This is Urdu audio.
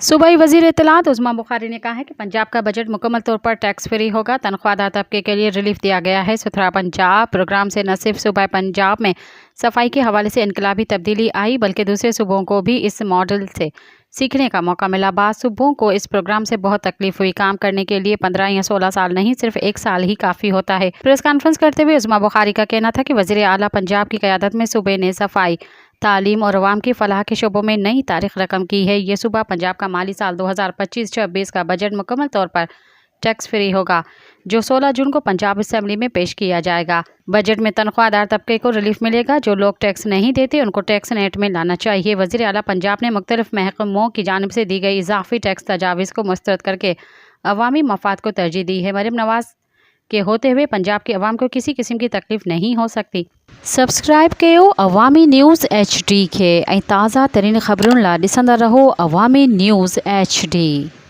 صوبائی وزیر اطلاعات عظمی بخاری نے کہا ہے کہ پنجاب کا بجٹ مکمل طور پر ٹیکس فری ہوگا۔ تنخواہ دار طبقے کے لیے ریلیف دیا گیا ہے۔ ستھرا پنجاب پروگرام سے نہ صرف صوبہ پنجاب میں صفائی کے حوالے سے انقلابی تبدیلی آئی بلکہ دوسرے صوبوں کو بھی اس ماڈل سے سیکھنے کا موقع ملا۔ بعض صوبوں کو اس پروگرام سے بہت تکلیف ہوئی۔ کام کرنے کے لیے 15 یا 16 سال نہیں، صرف 1 سال ہی کافی ہوتا ہے۔ پریس کانفرنس کرتے ہوئے عظمی بخاری کا کہنا تھا کہ وزیر اعلیٰ پنجاب کی قیادت میں صوبے نے صفائی، تعلیم اور عوام کی فلاح کے شعبوں میں نئی تاریخ رقم کی ہے۔ یہ صوبہ پنجاب کا مالی سال 2025-26 کا بجٹ مکمل طور پر ٹیکس فری ہوگا، جو 16 جون کو پنجاب اسمبلی میں پیش کیا جائے گا۔ بجٹ میں تنخواہ دار طبقے کو ریلیف ملے گا۔ جو لوگ ٹیکس نہیں دیتے ان کو ٹیکس نیٹ میں لانا چاہیے۔ وزیر اعلیٰ پنجاب نے مختلف محکموں کی جانب سے دی گئی اضافی ٹیکس تجاویز کو مسترد کر کے عوامی مفاد کو ترجیح دی ہے۔ مریم نواز کے ہوتے ہوئے پنجاب کے عوام کو کسی قسم کی تکلیف نہیں ہو سکتی۔ سبسکرائب کیو عوامی نیوز HD کے تازہ ترین خبروں لا ڈسندا رہو عوامی نیوز HD۔